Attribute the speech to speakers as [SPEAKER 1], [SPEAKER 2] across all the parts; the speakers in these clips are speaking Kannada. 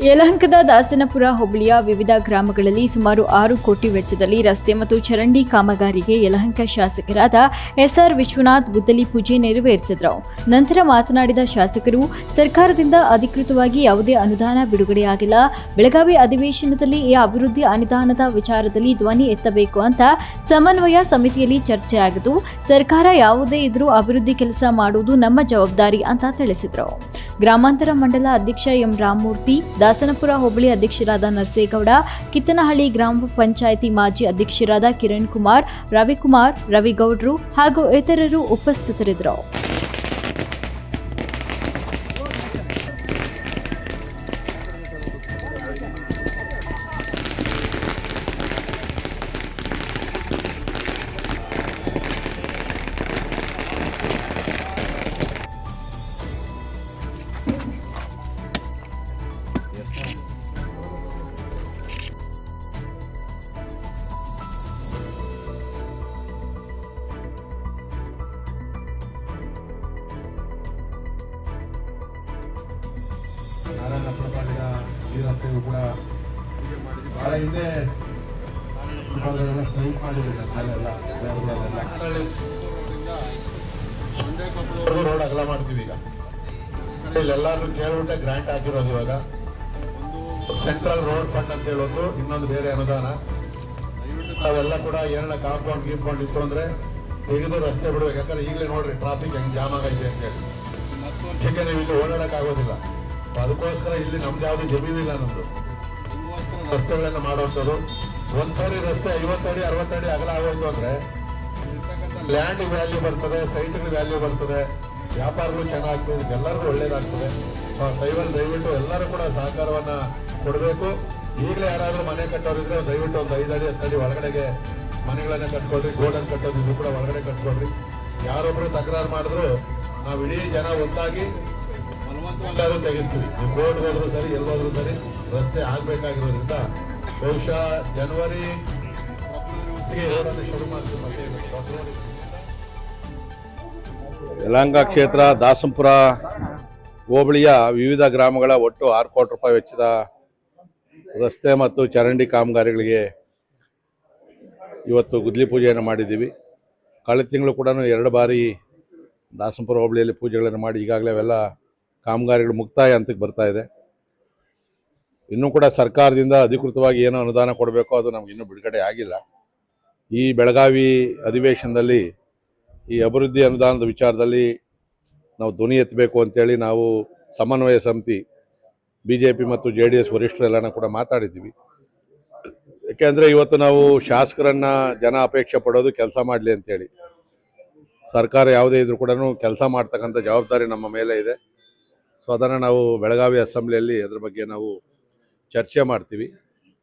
[SPEAKER 1] ಯಲಹಂಕದ ದಾಸನಪುರ ಹೋಬಳಿಯ ವಿವಿಧ ಗ್ರಾಮಗಳಲ್ಲಿ ಸುಮಾರು 6 ಕೋಟಿ ವೆಚ್ಚದಲ್ಲಿ ರಸ್ತೆ ಮತ್ತು ಚರಂಡಿ ಕಾಮಗಾರಿಗೆ ಯಲಹಂಕ ಶಾಸಕರಾದ ಎಸ್ಆರ್ ವಿಶ್ವನಾಥ್ ಗುದ್ದಲಿ ಪೂಜೆ ನೆರವೇರಿಸಿದರು. ನಂತರ ಮಾತನಾಡಿದ ಶಾಸಕರು, ಸರ್ಕಾರದಿಂದ ಅಧಿಕೃತವಾಗಿ ಯಾವುದೇ ಅನುದಾನ ಬಿಡುಗಡೆಯಾಗಿಲ್ಲ. ಬೆಳಗಾವಿ ಅಧಿವೇಶನದಲ್ಲಿ ಈ ಅಭಿವೃದ್ಧಿ ಅನುದಾನದ ವಿಚಾರದಲ್ಲಿ ಧ್ವನಿ ಎತ್ತಬೇಕು ಅಂತ ಸಮನ್ವಯ ಸಮಿತಿಯಲ್ಲಿ ಚರ್ಚೆಯಾಗಿದ್ದು, ಸರ್ಕಾರ ಯಾವುದೇ ಇದ್ರೂ ಅಭಿವೃದ್ಧಿ ಕೆಲಸ ಮಾಡುವುದು ನಮ್ಮ ಜವಾಬ್ದಾರಿ ಅಂತ ತಿಳಿಸಿದರು. ಗ್ರಾಮಾಂತರ ಮಂಡಲ ಅಧ್ಯಕ್ಷ ಎಂ ರಾಮಮೂರ್ತಿ, ದಾಸನಪುರ ಹೋಬಳಿ ಅಧ್ಯಕ್ಷರಾದ ನರಸೇಗೌಡ, ಕಿತ್ತನಹಳ್ಳಿ ಗ್ರಾಮ ಪಂಚಾಯಿತಿ ಮಾಜಿ ಅಧ್ಯಕ್ಷರಾದ ಕಿರಣ್ ಕುಮಾರ್, ರವಿಕುಮಾರ್, ರವಿಗೌಡ್ರು ಹಾಗೂ ಇತರರು ಉಪಸ್ಥಿತರಿದ್ದರು.
[SPEAKER 2] ನಾರಾಯಣಪುರಪಾಳ್ಯ ಈ ರಸ್ತೆಯು ಕೂಡ ಬಹಳ ಹಿಂದೆ ಸ್ಟ್ರೈಕ್ ಮಾಡಿದ್ರು. ರೋಡ್ ಅಗಲ ಮಾಡ್ತೀವಿ ಈಗ. ಇಲ್ಲೆಲ್ಲಾರು ಕೇಳ್ಬಿಟ್ಟೆ ಗ್ರಾಂಟ್ ಹಾಕಿರೋದು. ಇವಾಗ ಸೆಂಟ್ರಲ್ ರೋಡ್ ಫಂಡ್ ಅಂತ ಹೇಳೋದು, ಇನ್ನೊಂದು ಬೇರೆ ಅನುದಾನ. ಅವೆಲ್ಲ ಕೂಡ ಏನಾರ ಕಾಂಪೌಂಡ್ ಗೀಂಪೌಂಡ್ ಇತ್ತು ಅಂದ್ರೆ ತೆಗೆದು ರಸ್ತೆ ಬಿಡ್ಬೇಕು. ಯಾಕಂದ್ರೆ ಈಗಲೇ ನೋಡ್ರಿ ಟ್ರಾಫಿಕ್ ಹೆಂಗ್ ಜಾಮ್ ಆಗೈತೆ ಅಂತ ಹೇಳಿ. ಚಿಕ್ಕ ನೀವು ಇಲ್ಲಿ ಓಡಾಡಕ್ ಆಗೋದಿಲ್ಲ. ಅದಕ್ಕೋಸ್ಕರ ಇಲ್ಲಿ ನಮ್ದು ಯಾವ್ದು ಜಮೀನಿಲ್ಲ. ನಮ್ದು ರಸ್ತೆಗಳನ್ನ ಮಾಡುವಂಥದ್ದು. ಒಂದ್ಸರಿ ರಸ್ತೆ 50 ಅಡಿ 60 ಅಡಿ ಅಗಲ ಆಗೋಯ್ತು ಅಂದ್ರೆ ಲ್ಯಾಂಡ್ ವ್ಯಾಲ್ಯೂ ಬರ್ತದೆ, ಸೈಟ್ ವ್ಯಾಲ್ಯೂ ಬರ್ತದೆ, ವ್ಯಾಪಾರಗಳು ಚೆನ್ನಾಗ್ತದೆ, ಎಲ್ಲರಿಗೂ ಒಳ್ಳೇದಾಗ್ತದೆ. ದಯವಿಟ್ಟು ಎಲ್ಲರೂ ಕೂಡ ಸಹಕಾರವನ್ನ ಕೊಡಬೇಕು. ಈಗಲೇ ಯಾರಾದ್ರೂ ಮನೆ ಕಟ್ಟೋರಿದ್ರೆ ದಯವಿಟ್ಟು ಒಂದು 5 ಅಡಿ 10 ಅಡಿ ಒಳಗಡೆಗೆ ಮನೆಗಳನ್ನ ಕಟ್ಕೊಳ್ರಿ. ಗೋಡನ್ ಕಟ್ಟೋದಿದ್ರು ಕೂಡ ಒಳಗಡೆ ಕಟ್ಕೊಳ್ರಿ. ಯಾರೊಬ್ರು ತಕರಾರು ಮಾಡಿದ್ರು ನಾವು ಇಡೀ ಜನ ಒಂದಾಗಿ ಎಲ್ಲರೂ ತೆಗಿಸ್ತೀವಿ. ನೀವು ರೋಡ್ ಹೋದ್ರು ಸರಿ, ಎಲ್ಲೋದ್ರು ಸರಿ, ರಸ್ತೆ ಆಗ್ಬೇಕಾಗಿರೋದ್ರಿಂದ ಬಹುಶಃ ಜನವರಿ ರೋಡನ್ನು ಶುರು ಮಾಡ್ತೀವಿ.
[SPEAKER 3] ಯಲಹಂಕ ಕ್ಷೇತ್ರ ದಾಸನಪುರ ಹೋಬಳಿಯ ವಿವಿಧ ಗ್ರಾಮಗಳ ಒಟ್ಟು 6 ಕೋಟಿ ರೂಪಾಯಿ ವೆಚ್ಚದ ರಸ್ತೆ ಮತ್ತು ಚರಂಡಿ ಕಾಮಗಾರಿಗಳಿಗೆ ಇವತ್ತು ಗುದ್ದಲಿ ಪೂಜೆಯನ್ನು ಮಾಡಿದ್ದೀವಿ. ಕಳೆದ ತಿಂಗಳು ಕೂಡ 2 ಬಾರಿ ದಾಸನಪುರ ಹೋಬಳಿಯಲ್ಲಿ ಪೂಜೆಗಳನ್ನು ಮಾಡಿ ಈಗಾಗಲೇ ಅವೆಲ್ಲ ಕಾಮಗಾರಿಗಳು ಮುಕ್ತಾಯ ಹಂತಕ್ಕೆ ಬರ್ತಾ ಇದೆ. ಇನ್ನೂ ಕೂಡ ಸರ್ಕಾರದಿಂದ ಅಧಿಕೃತವಾಗಿ ಏನೋ ಅನುದಾನ ಕೊಡಬೇಕೋ ಅದು ನಮ್ಗೆ ಇನ್ನೂ ಬಿಡುಗಡೆ ಆಗಿಲ್ಲ. ಈ ಬೆಳಗಾವಿ ಅಧಿವೇಶನದಲ್ಲಿ ಈ ಅಭಿವೃದ್ಧಿ ಅನುದಾನದ ವಿಚಾರದಲ್ಲಿ ನಾವು ಧ್ವನಿ ಎತ್ತಬೇಕು ಅಂತೇಳಿ ನಾವು ಸಮನ್ವಯ ಸಮಿತಿ BJP ಮತ್ತು JDS ವರಿಷ್ಠರೆಲ್ಲನ ಕೂಡ ಮಾತಾಡಿದ್ದೀವಿ. ಯಾಕೆಂದರೆ ಇವತ್ತು ನಾವು ಶಾಸಕರನ್ನು ಜನ ಅಪೇಕ್ಷೆ ಪಡೋದು ಕೆಲಸ ಮಾಡಲಿ ಅಂತೇಳಿ. ಸರ್ಕಾರ ಯಾವುದೇ ಇದ್ರೂ ಕೂಡ ಕೆಲಸ ಮಾಡ್ತಕ್ಕಂಥ ಜವಾಬ್ದಾರಿ ನಮ್ಮ ಮೇಲೆ ಇದೆ. ಸೊ ಅದನ್ನು ನಾವು ಬೆಳಗಾವಿ ಅಸೆಂಬ್ಲಿಯಲ್ಲಿ ಅದ್ರ ಬಗ್ಗೆ ನಾವು ಚರ್ಚೆ ಮಾಡ್ತೀವಿ.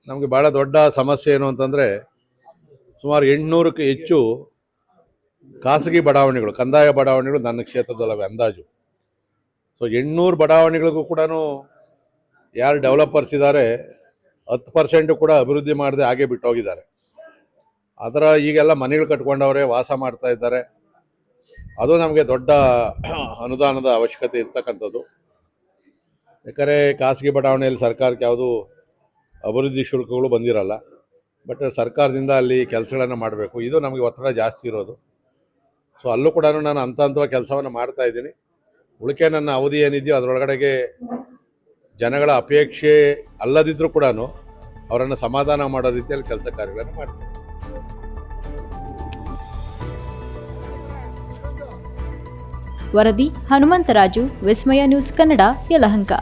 [SPEAKER 3] ನಮಗೆ ಭಾಳ ದೊಡ್ಡ ಸಮಸ್ಯೆ ಏನು ಅಂತಂದರೆ, ಸುಮಾರು 800ಕ್ಕೂ ಹೆಚ್ಚು ಖಾಸಗಿ ಬಡಾವಣೆಗಳು, ಕಂದಾಯ ಬಡಾವಣೆಗಳು ನನ್ನ ಕ್ಷೇತ್ರದಲ್ಲವೆ ಅಂದಾಜು. ಸೊ 800 ಬಡಾವಣೆಗಳಿಗೂ ಕೂಡ ಯಾರು ಡೆವಲಪರ್ಸ್ ಇದ್ದಾರೆ 10% ಕೂಡ ಅಭಿವೃದ್ಧಿ ಮಾಡದೆ ಹಾಗೆ ಬಿಟ್ಟು ಹೋಗಿದ್ದಾರೆ. ಅದರ ಈಗೆಲ್ಲ ಮನೆಗಳು ಕಟ್ಕೊಂಡವರೇ ವಾಸ ಮಾಡ್ತಾ ಇದ್ದಾರೆ. ಅದು ನಮಗೆ ದೊಡ್ಡ ಅನುದಾನದ ಅವಶ್ಯಕತೆ ಇರ್ತಕ್ಕಂಥದ್ದು. ಯಾಕಂದರೆ ಖಾಸಗಿ ಬಡಾವಣೆಯಲ್ಲಿ ಸರ್ಕಾರಕ್ಕೆ ಯಾವುದು ಅಭಿವೃದ್ಧಿ ಶುಲ್ಕಗಳು ಬಂದಿರಲ್ಲ. ಬಟ್ ಸರ್ಕಾರದಿಂದ ಅಲ್ಲಿ ಕೆಲಸಗಳನ್ನು ಮಾಡಬೇಕು. ಇದು ನಮಗೆ ಒತ್ತಡ ಜಾಸ್ತಿ ಇರೋದು. ಸೊ ಅಲ್ಲೂ ಕೂಡ ನಾನು ಹಂತವಾಗಿ ಕೆಲಸವನ್ನು ಮಾಡ್ತಾ ಇದ್ದೀನಿ. ಉಳಿಕೆ ನನ್ನ ಅವಧಿ ಏನಿದೆಯೋ ಅದರೊಳಗಡೆಗೆ ಜನಗಳ ಅಪೇಕ್ಷೆ ಅಲ್ಲದಿದ್ದರೂ ಕೂಡ ಅವರನ್ನು ಸಮಾಧಾನ ಮಾಡೋ ರೀತಿಯಲ್ಲಿ ಕೆಲಸ ಕಾರ್ಯಗಳನ್ನು ಮಾಡ್ತೀನಿ.
[SPEAKER 1] ವರದಿ ಹನುಮಂತರಾಜು, ವಿಸ್ಮಯ ನ್ಯೂಸ್ ಕನ್ನಡ, ಯಲಹಂಕ.